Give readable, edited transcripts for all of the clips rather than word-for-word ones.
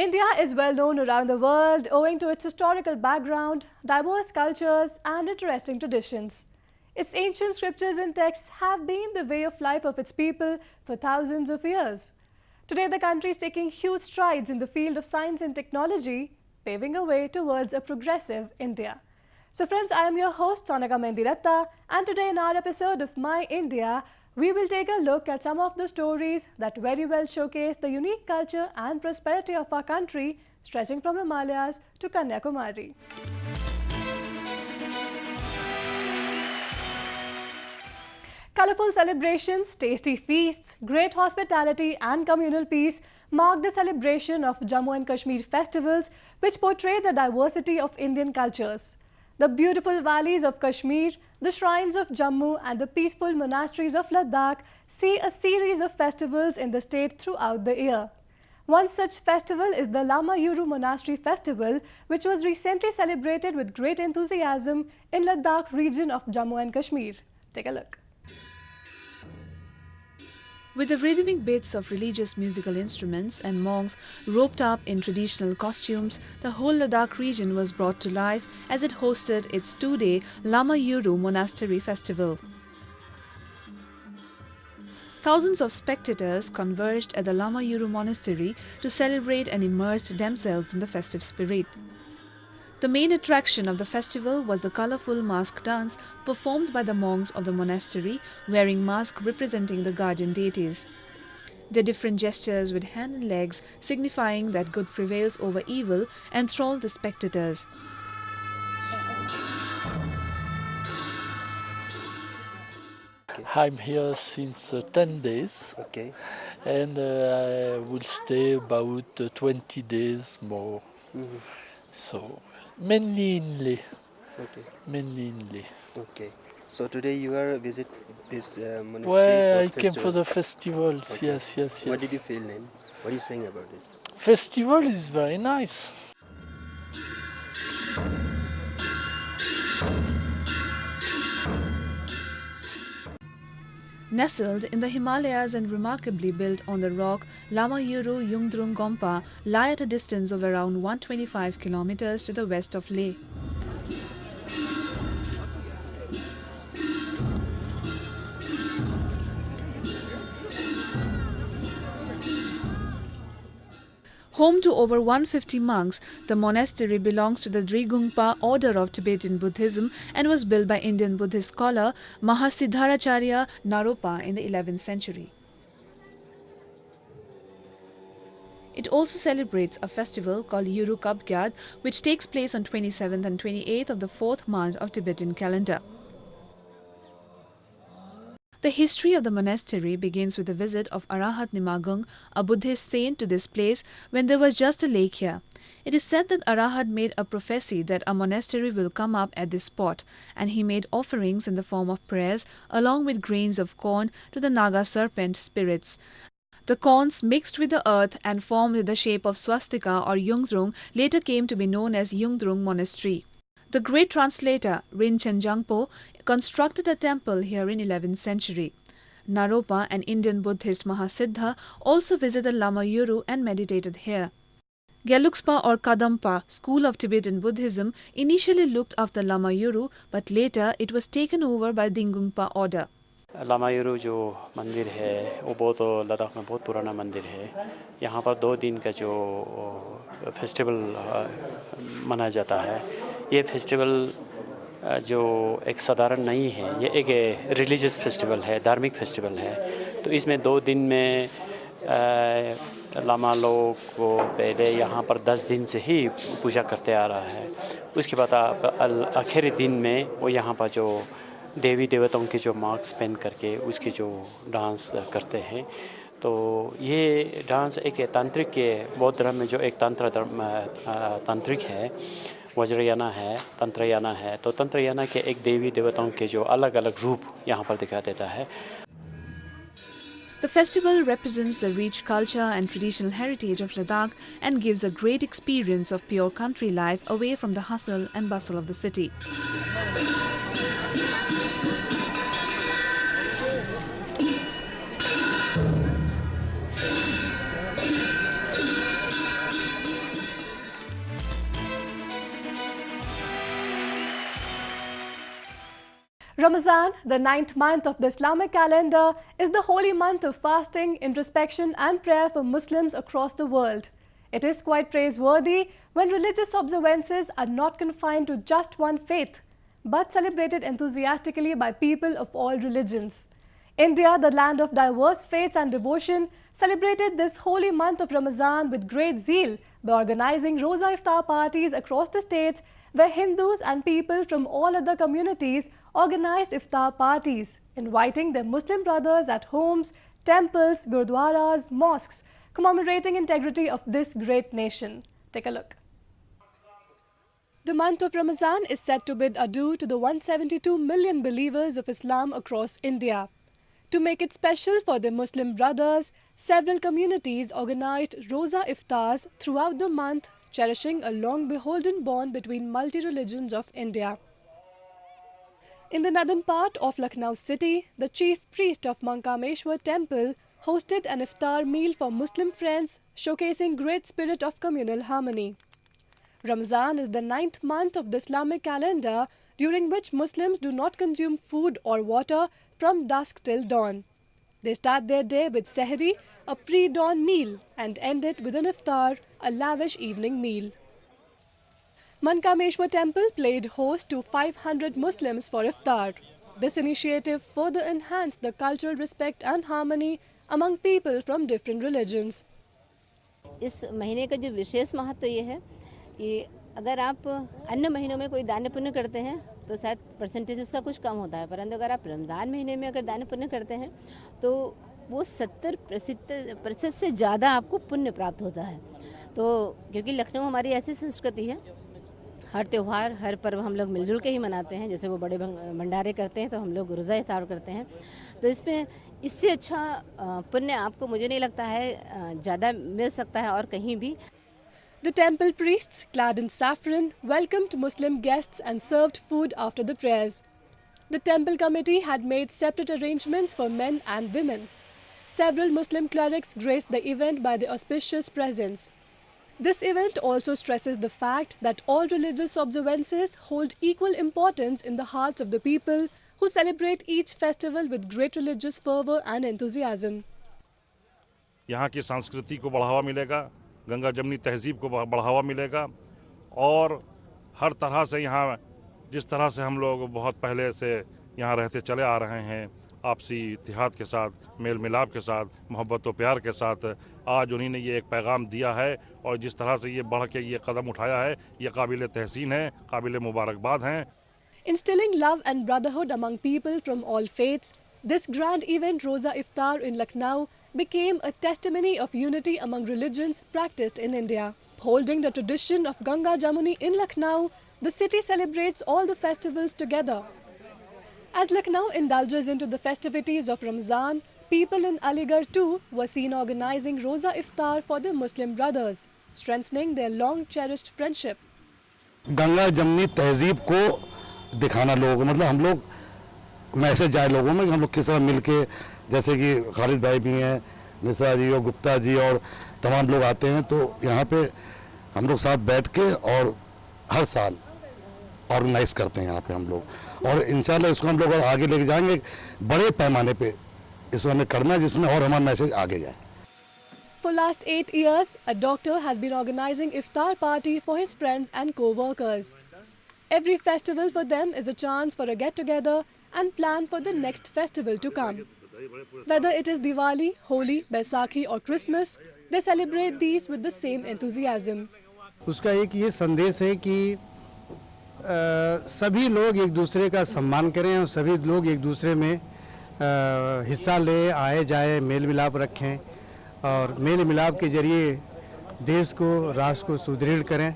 India is well known around the world owing to its historical background, diverse cultures and interesting traditions. Its ancient scriptures and texts have been the way of life of its people for thousands of years. Today the country is taking huge strides in the field of science and technology, paving a way towards a progressive India. So friends, I am your host Sonaka Mendiratta, and today in our episode of My India, we will take a look at some of the stories that very well showcase the unique culture and prosperity of our country, stretching from Himalayas to Kanyakumari. Colorful celebrations, tasty feasts, great hospitality and communal peace mark the celebration of Jammu and Kashmir festivals, which portray the diversity of Indian cultures. The beautiful valleys of Kashmir, the shrines of Jammu and the peaceful monasteries of Ladakh see a series of festivals in the state throughout the year. One such festival is the Lama Yuru Monastery Festival, which was recently celebrated with great enthusiasm in Ladakh region of Jammu and Kashmir. Take a look. With the rhythmic beats of religious musical instruments and monks roped up in traditional costumes, the whole Ladakh region was brought to life as it hosted its two-day Lama Yuru Monastery Festival. Thousands of spectators converged at the Lama Yuru Monastery to celebrate and immerse themselves in the festive spirit. The main attraction of the festival was the colorful mask dance performed by the monks of the monastery, wearing masks representing the guardian deities. Their different gestures with hand and legs signifying that good prevails over evil enthralled the spectators. I'm here since 10 days, and I will stay about 20 days more. So mainly in Leh. Mainly in Leh. Okay. So today you are visit this monastery? Well, I came for the festivals. Yes. What did you feel then? What are you saying about this? Festival is very nice. Nestled in the Himalayas and remarkably built on the rock, Lama Yuru Yungdrung Gompa lie at a distance of around 125 kilometers to the west of Leh. Home to over 150 monks, the monastery belongs to the Drigungpa order of Tibetan Buddhism and was built by Indian Buddhist scholar Mahasiddharacharya Naropa in the 11th century. It also celebrates a festival called Yuru Kabgyad, which takes place on 27th and 28th of the 4th month of Tibetan calendar. The history of the monastery begins with the visit of Arahat Nimagung, a Buddhist saint, to this place when there was just a lake here. It is said that Arahat made a prophecy that a monastery will come up at this spot, and he made offerings in the form of prayers along with grains of corn to the Naga serpent spirits. The corns mixed with the earth and formed the shape of swastika or Yungdrung later came to be known as Yungdrung Monastery. The great translator Rinchen Jangpo constructed a temple here in 11th century. Naropa, an Indian Buddhist Mahasiddha, also visited Lama Yuru and meditated here. Gelukspa or Kadampa, school of Tibetan Buddhism, initially looked after Lama Yuru, but later it was taken over by Dingungpa order. Lama यूरू जो मंदिर है वो बहुत लद्दाख में बहुत पुराना मंदिर है। यहाँ पर 2 दिन का जो फेस्टिवल मनाया जाता है, ये फेस्टिवल जो एक साधारण नहीं है, ये एक रिलीजियस फेस्टिवल है, धार्मिक फेस्टिवल है। तो इसमें 2 दिन में लामा लोग को पहले यहाँ पर 10 दिन से ही पूजा करते आ रहा है। उसके बाद आखिरी दिन में वो यहाँ पर जो देवी देवताओं के जो मार्क्स पहन करके उसके जो डांस करते हैं, तो ये डांस एक तांत्रिक के बौद्ध धर्म में जो एक तांत्रिक है, वज्रयाना है, तंत्रयाना है, तो तंत्रयाना के एक देवी देवताओं के जो अलग-अलग रूप यहाँ पर दिखा देता है। The festival represents the rich culture and traditional heritage of Ladakh and gives a great experience of pure country life away from the hustle and bustle of the city. Ramazan, the 9th month of the Islamic calendar, is the holy month of fasting, introspection and prayer for Muslims across the world. It is quite praiseworthy when religious observances are not confined to just one faith, but celebrated enthusiastically by people of all religions. India, the land of diverse faiths and devotion, celebrated this holy month of Ramazan with great zeal by organizing Roza Iftar parties across the states, where Hindus and people from all other communities organized iftar parties, inviting their Muslim brothers at homes, temples, gurdwaras, mosques, commemorating integrity of this great nation. Take a look. The month of Ramazan is said to bid adieu to the 172 million believers of Islam across India. To make it special for their Muslim brothers, several communities organized Roza Iftars throughout the month, cherishing a long beholden bond between multi-religions of India. In the northern part of Lucknow city, the chief priest of Mankameshwar temple hosted an iftar meal for Muslim friends, showcasing great spirit of communal harmony. Ramazan is the 9th month of the Islamic calendar, during which Muslims do not consume food or water from dusk till dawn. They start their day with sehri, a pre-dawn meal, and end it with an iftar, a lavish evening meal. Mankameshwar temple played host to 500 Muslims for iftar. This initiative further enhanced the cultural respect and harmony among people from different religions. इस महीने का जो विशेष महत्व ये है कि अगर आप अन्य महीनों में कोई दान पुण्य करते हैं तो शायद परसेंटेज उसका कुछ कम होता है, परंतु अगर आप रमज़ान महीने में अगर दान पुण्य करते हैं तो वो 70% से ज़्यादा आपको पुण्य प्राप्त होता है। तो क्योंकि लखनऊ हमारी ऐसी संस्कृति है, हर त्यौहार हर पर्व हम लोग मिलजुल के ही मनाते हैं। जैसे वो बड़े भंडारे करते हैं तो हम लोग रोज़ा इफ्तार करते हैं, तो इसमें इससे अच्छा पुण्य आपको मुझे नहीं लगता है ज़्यादा मिल सकता है और कहीं भी। The temple priests, clad in saffron, welcomed Muslim guests and served food after the prayers. The temple committee had made separate arrangements for men and women. Several Muslim clerics graced the event by their auspicious presence. This event also stresses the fact that all religious observances hold equal importance in the hearts of the people who celebrate each festival with great religious fervor and enthusiasm. यहाँ की संस्कृति को बढ़ावा मिलेगा, गंगा जमनी तहजीब को बढ़ावा मिलेगा और हर तरह से यहाँ जिस तरह से हम लोग बहुत पहले से यहाँ रहते चले आ रहे हैं, आपसी इत्तेहाद के साथ, मेल मिलाप के साथ, मोहब्बत व प्यार के साथ, आज उन्हीं ने ये एक पैगाम दिया है और जिस तरह से ये बढ़ के ये कदम उठाया है, ये काबिल तहसीन है, काबिल मुबारकबाद हैं। Instilling love and brotherhood among people from all faiths, this grand event Roza Iftar in Lucknow became a testimony of unity among religions practiced in India. Holding the tradition of Ganga Jamuni in Lucknow, the city celebrates all the festivals together. As Lucknow indulges into the festivities of Ramzan, people in Aligarh too were seen organizing Roza Iftar for their Muslim brothers, strengthening their long-cherished friendship. Ganga जमनी तहजीब को दिखाना लोगों, मतलब हम लोग message जाए लोगों में, हम लोग किस तरह मिलके, जैसे कि खालिद भाई भी हैं, निशा जी और गुप्ता जी और तमाम लोग आते हैं, तो यहाँ पे हम लोग साथ बैठ के और हर साल ऑर्गेनाइज करते हैं यहाँ पे हम लोग, और इंशाल्लाह इसको हम लोग और आगे लेके जाएंगे, बड़े पैमाने पे इसको हमें करना है जिसमें और हमारा मैसेज आगे जाए। For last 8 years, a doctor has been organizing iftar party for his friends and co-workers. Every festival for them is a chance for a get-together and plan for the next festival to come. Whether it is Diwali, Holi, Baisakhi or Christmas, they celebrate these with the same enthusiasm. उसका एक ये संदेश है कि सभी लोग एक दूसरे का सम्मान करें और सभी लोग एक दूसरे में हिस्सा ले, आए जाए, मेल मिलाप रखें और मेल मिलाप के जरिए देश को, राष्ट्र को सुदृढ़ करें।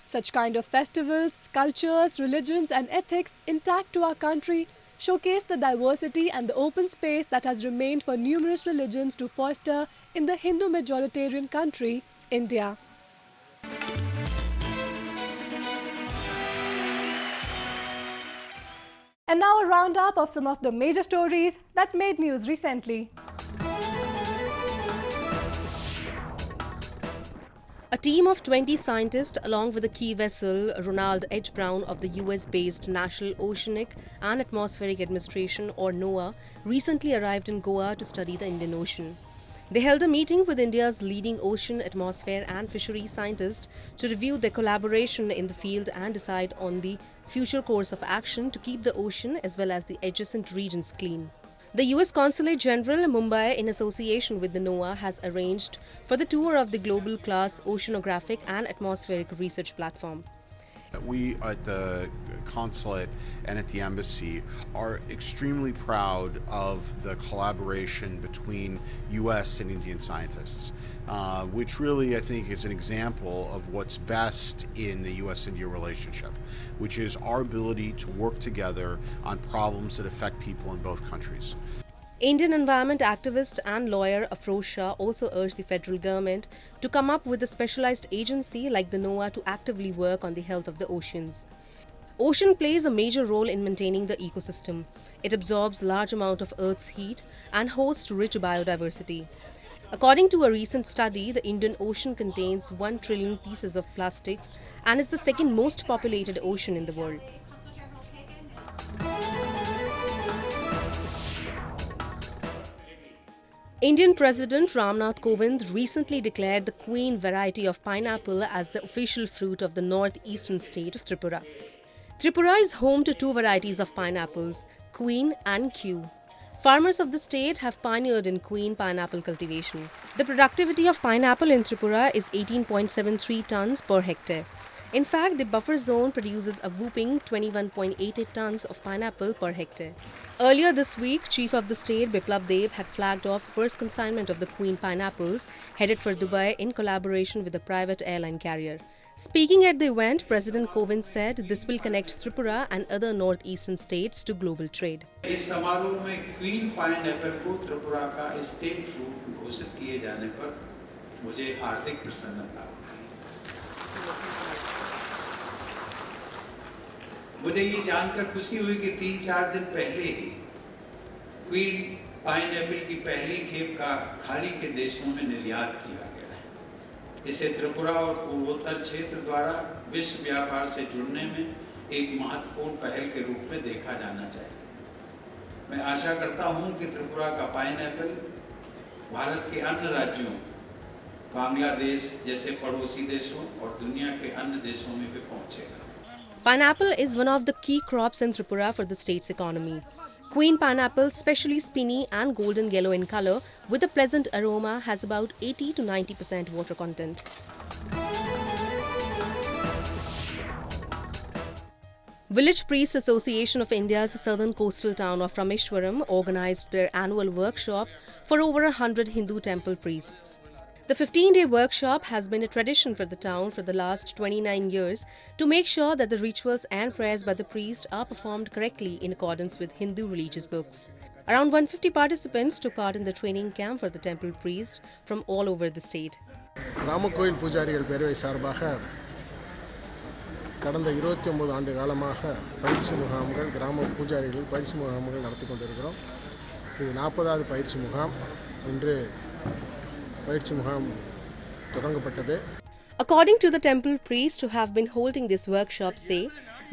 Such kind of festivals, cultures, religions and ethics intact to our country showcase the diversity and the open space that has remained for numerous religions to foster in the Hindu majoritarian country, India. And now a roundup of some of the major stories that made news recently. A team of 20 scientists, along with the key vessel Ronald H. Brown of the US-based National Oceanic and Atmospheric Administration, or NOAA, recently arrived in Goa to study the Indian Ocean. They held a meeting with India's leading ocean, atmosphere and fisheries scientists to review their collaboration in the field and decide on the future course of action to keep the ocean as well as the adjacent regions clean. The US Consulate General, Mumbai, in association with the NOAA, has arranged for the tour of the global-class oceanographic and atmospheric research platform. We at the consulate and at the embassy are extremely proud of the collaboration between US and Indian scientists, which really I think is an example of what's best in the US-India relationship, which is our ability to work together on problems that affect people in both countries. Indian environment activist and lawyer Afroz Shah also urged the federal government to come up with a specialized agency like the NOAA to actively work on the health of the oceans. Ocean plays a major role in maintaining the ecosystem. It absorbs large amount of Earth's heat and hosts rich biodiversity. According to a recent study, the Indian Ocean contains 1 trillion pieces of plastics and is the second most populated ocean in the world. Indian President Ramnath Kovind recently declared the Queen variety of pineapple as the official fruit of the northeastern state of Tripura. Tripura is home to 2 varieties of pineapples, Queen and Q. Farmers of the state have pioneered in Queen pineapple cultivation. The productivity of pineapple in Tripura is 18.73 tons per hectare. In fact, the buffer zone produces a whopping 21.88 tons of pineapple per hectare. Earlier this week, Chief of the State Biplab Deb had flagged off first consignment of the Queen pineapples headed for Dubai in collaboration with a private airline carrier. Speaking at the event, President Kovind said this will connect Tripura and other northeastern states to global trade. इस समारोह में queen pineapple को त्रिपुरा का state fruit घोषित किए जाने पर मुझे हार्दिक प्रसन्नता हुई। मुझे ये जानकर खुशी हुई कि 3-4 दिन पहले ही क्वीन पाइनएप्पल की पहली खेप का खाड़ी के देशों में निर्यात किया गया है। इसे त्रिपुरा और पूर्वोत्तर क्षेत्र द्वारा विश्व व्यापार से जुड़ने में एक महत्वपूर्ण पहल के रूप में देखा जाना चाहिए। मैं आशा करता हूं कि त्रिपुरा का पाइनएप्पल भारत के अन्य राज्यों, बांग्लादेश जैसे पड़ोसी देशों और दुनिया के अन्य देशों में भी पहुंचेगा। Pineapple is one of the key crops in Tripura for the state's economy. Queen pineapple, specially spiny and golden yellow in color, with a pleasant aroma, has about 80 to 90% water content. Village Priest Association of India's southern coastal town of Rameshwaram organized their annual workshop for over 100 Hindu temple priests. The 15-day workshop has been a tradition for the town for the last 29 years to make sure that the rituals and prayers by the priest are performed correctly in accordance with Hindu religious books. Around 150 participants took part in the training camp for the temple priests from all over the state. ராமகோயில் பூஜாரிகள் பேரவை சார்பாக கடந்த 29 ஆண்டு காலமாக பயிற்சி முகாம்கள் கிராம பூஜாரிகள் பயிற்சி முகாம்கள் நடத்தி கொண்டிருக்கிறோம். இது 40வது பயிற்சி முகாம். இன்று பயிற்சி முகாம் தொடங்கப்பட்டது. According to the temple priests who have been holding this workshop, say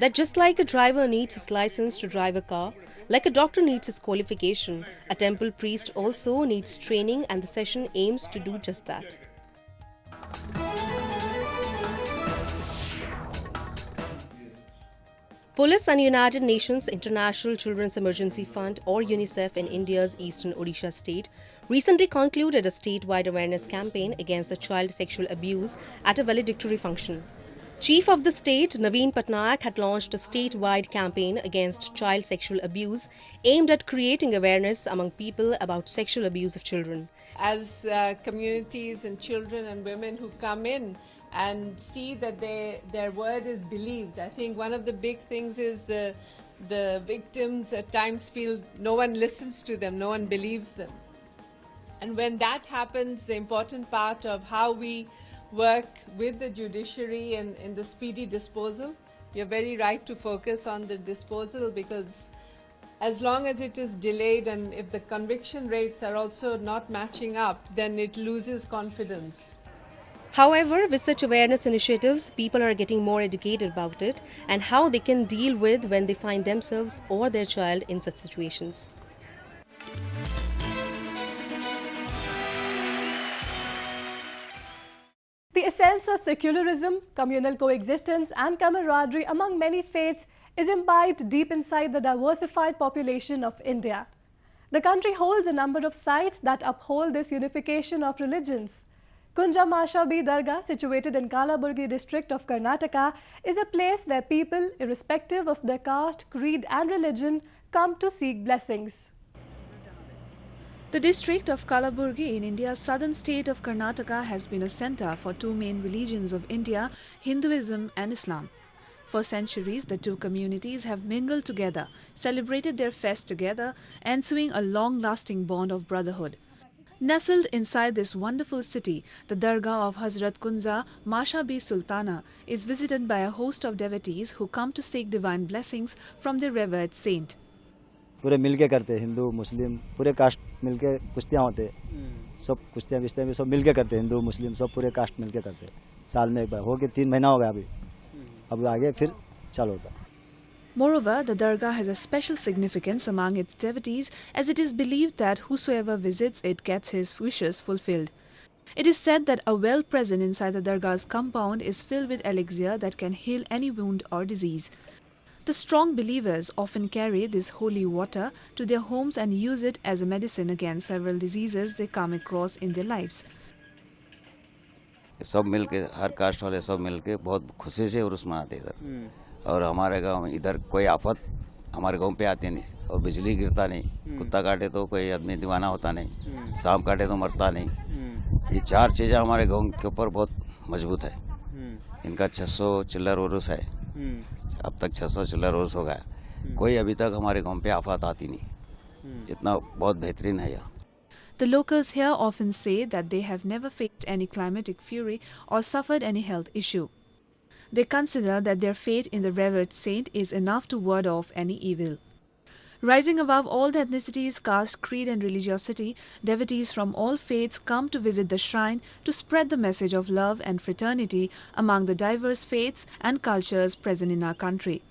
that just like a driver needs his license to drive a car, like a doctor needs his qualification, a temple priest also needs training, and the session aims to do just that. Police and United Nations International Children's Emergency Fund, or UNICEF, in India's eastern Odisha state recently concluded a statewide awareness campaign against the child sexual abuse at a valedictory function. Chief of the state, Naveen Patnaik, had launched a statewide campaign against child sexual abuse aimed at creating awareness among people about sexual abuse of children. As communities and children and women who come in and see that their word is believed. I think one of the big things is the victims at times feel no one listens to them, no one believes them. And when that happens, the important part of how we work with the judiciary and in the speedy disposal, you're very right to focus on the disposal, because as long as it is delayed and if the conviction rates are also not matching up, then it loses confidence. However, with such awareness initiatives, people are getting more educated about it and how they can deal with when they find themselves or their child in such situations. The essence of secularism, communal coexistence, and camaraderie among many faiths is imbibed deep inside the diversified population of India. The country holds a number of sites that uphold this unification of religions. Kunja Mashabi Dargah, situated in Kalaburgi district of Karnataka, is a place where people, irrespective of their caste, creed and religion, come to seek blessings. The district of Kalaburgi in India's southern state of Karnataka has been a center for two main religions of India, Hinduism and Islam. For centuries, the two communities have mingled together, celebrated their fest together, ensuing a long-lasting bond of brotherhood. Nestled inside this wonderful city, the Dargah of Hazrat Kunja Mashabi Sultana is visited by a host of devotees who come to seek divine blessings from their revered saint. पूरे मिलके करते हैं, हिंदू मुस्लिम पूरे cast मिलके कुश्तियाँ होते हैं, सब कुश्तियाँ विश्तियाँ भी सब मिलके करते हैं, हिंदू मुस्लिम सब पूरे कास्ट मिलके करते हैं, साल में एक बार हो के 3 महीना हो गया अभी, अब आगे फिर चालू होता है. Moreover, the Dargah has a special significance among its devotees as it is believed that whosoever visits it gets his wishes fulfilled. It is said that a well present inside the Dargah's compound is filled with elixir that can heal any wound or disease. The strong believers often carry this holy water to their homes and use it as a medicine against several diseases they come across in their lives. सब मिलके हर cast वाले सब मिलके बहुत खुशी से उर्स मनाते इधर, और हमारे गांव में इधर कोई आफत हमारे गांव पे आती नहीं, और बिजली गिरता नहीं, कुत्ता काटे तो कोई आदमी दीवाना होता नहीं, सांप काटे तो मरता नहीं. ये 4 चीज़ें हमारे गांव के ऊपर बहुत मजबूत है. इनका 600 चिल्लर उर्स है, अब तक 600 चिल्लर उर्स हो गया, कोई अभी तक हमारे गांव पे आफत आती नहीं. इतना बहुत बेहतरीन है यह. The locals here often say that they have never faced any climatic fury or suffered any health issue. They consider that their faith in the revered saint is enough to ward off any evil. Rising above all the ethnicities, caste, creed and religiosity, devotees from all faiths come to visit the shrine to spread the message of love and fraternity among the diverse faiths and cultures present in our country.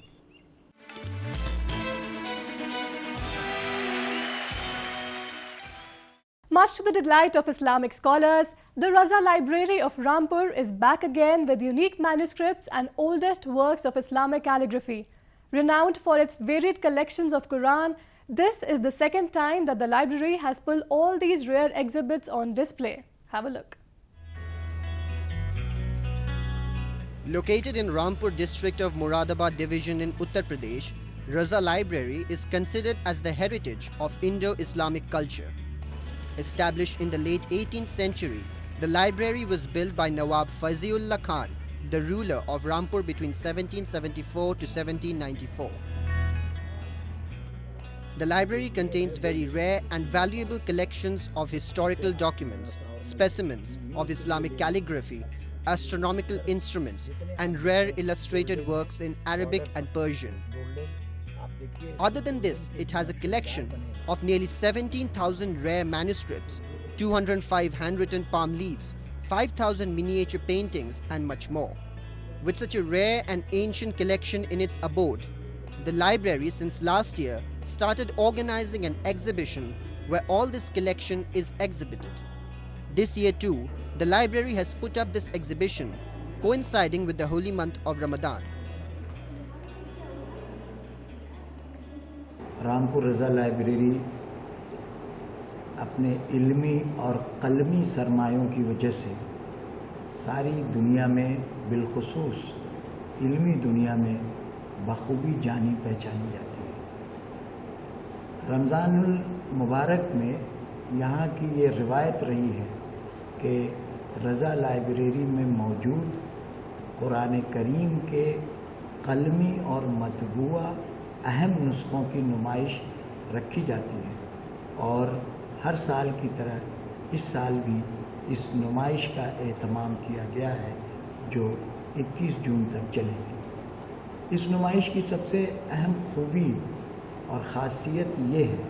Much to the delight of Islamic scholars, the Raza Library of Rampur is back again with unique manuscripts and oldest works of Islamic calligraphy. Renowned for its varied collections of Quran, this is the second time that the library has pulled all these rare exhibits on display. Have a look. Located in Rampur district of Moradabad division in Uttar Pradesh, Raza Library is considered as the heritage of Indo-Islamic culture. Established in the late 18th century, the library was built by Nawab Faziullah Khan, the ruler of Rampur between 1774 to 1794. The library contains very rare and valuable collections of historical documents, specimens of Islamic calligraphy, astronomical instruments, and rare illustrated works in Arabic and Persian. Other than this, it has a collection of nearly 17,000 rare manuscripts, 205 handwritten palm leaves, 5,000 miniature paintings, and much more. With such a rare and ancient collection in its abode, the library since last year started organizing an exhibition where all this collection is exhibited. This year too, the library has put up this exhibition coinciding with the holy month of Ramadan. Rampur Raza library अपने इल्मी और कलमी सरमायों की वजह से सारी दुनिया में बिलखुसूस इल्मी दुनिया में बखूबी जानी पहचानी जाती है. रमज़ानुल मुबारक में यहाँ की ये रिवायत रही है कि रज़ा लाइब्रेरी में मौजूद कुरान करीम के कलमी और मतबूआ अहम नुस्खों की नुमाइश रखी जाती है, और हर साल की तरह इस साल भी इस नुमाइश का एहतमाम किया गया है जो 21 जून तक चलेगी. इस नुमाइश की सबसे अहम खूबी और ख़ासियत ये है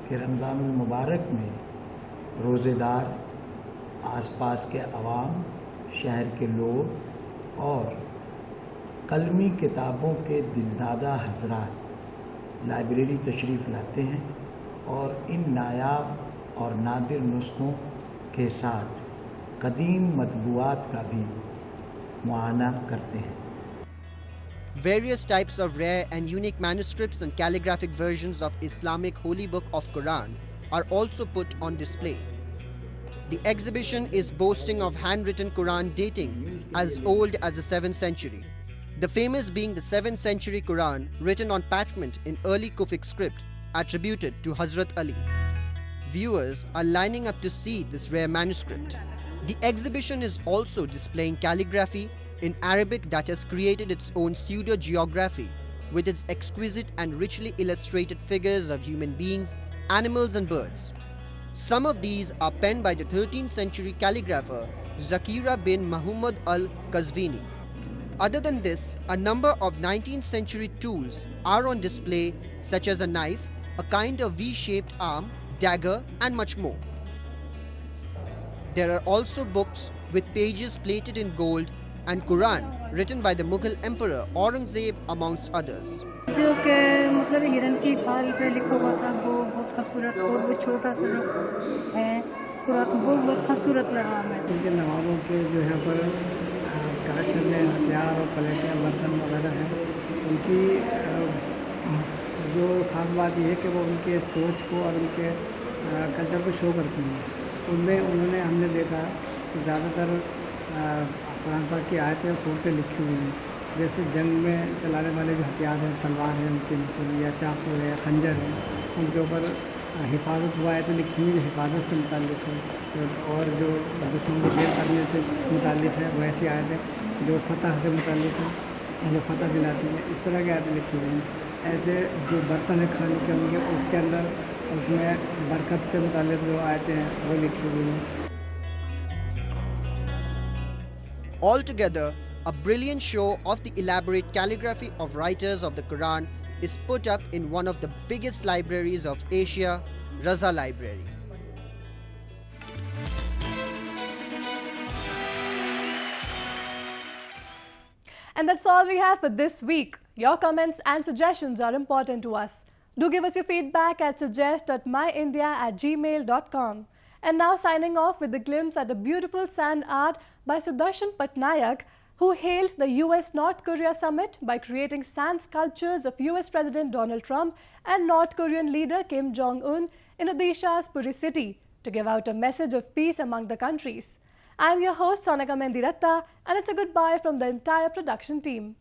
कि रमज़ानुल मुबारक में रोज़ेदार, आसपास के अवाम, शहर के लोग और कलमी किताबों के दिलदादा हजरात लाइब्रेरी तशरीफ़ लाते हैं और इन नायाब और नादिर नुस्खों के साथ कदीम मतबूआत का भी मुआयना करते हैं। Various types of rare and unique manuscripts and calligraphic versions of Islamic holy book of Quran are also put on display. The exhibition is boasting of handwritten Quran dating as old as the 7th century. The famous being the 7th century Quran written on parchment in early Kufic script attributed to Hazrat Ali. Viewers are lining up to see this rare manuscript. The exhibition is also displaying calligraphy in Arabic that has created its own pseudo-geography with its exquisite and richly illustrated figures of human beings, animals and birds. Some of these are penned by the 13th century calligrapher Zakira bin Muhammad al-Qazvini. Other than this, a number of 19th century tools are on display, such as a knife, a kind of V-shaped arm, dagger and much more. There are also books with pages plated in gold and Quran written by the Mughal Emperor Aurangzeb amongst others. जो कि मतलब हिरन की खाल पे लिखा हुआ था वो बहुत खूबसूरत और वो छोटा सा जो है कुरान वो बहुत खूबसूरत लगा हमें। उनके नवाबों के जो यहाँ पर कलेक्शन में हथियार और प्लेटें बर्तन वगैरह हैं उनकी जो ख़ास बात यह है कि वो उनके सोच को और उनके कल्चर को शो करती हैं। उनमें उन्होंने हमने देखा कि ज़्यादातर कुरान पाक की आयतें और सूरतें लिखी हुई हैं, जैसे जंग में चलाने वाले जो हथियार हैं, तलवार है उनके नीचे या चाकू है या खंजर है, उनके ऊपर हिफाजत वो आयतें लिखी हुई हिफाजत से मुताल्लिक़ है और जो दुश्मन को ढेर करने से मुताल्लिक़ है वैसी आयतें जो फतह से मुताल्लिक़ है जो फतह दिलाती हैं, इस तरह की आयतें लिखी हुई हैं। ऐसे जो बर्तन है खाने के उनके उसके अंदर उसमें बरकत से मुताल्लिक़ जो आयतें हैं वो लिखी हुई हैं। Altogether, a brilliant show of the elaborate calligraphy of writers of the Quran is put up in one of the biggest libraries of Asia, Raza Library. And that's all we have for this week. Your comments and suggestions are important to us. Do give us your feedback at suggest.myindia@gmail.com. And now signing off with a glimpse at a beautiful sand art by Sudarshan Patnaik, who hailed the US-North Korea summit by creating sand sculptures of US President Donald Trump and North Korean leader Kim Jong-un in Odisha's Puri city to give out a message of peace among the countries. I'm your host Sonaka Mendiratta, and it's a goodbye from the entire production team.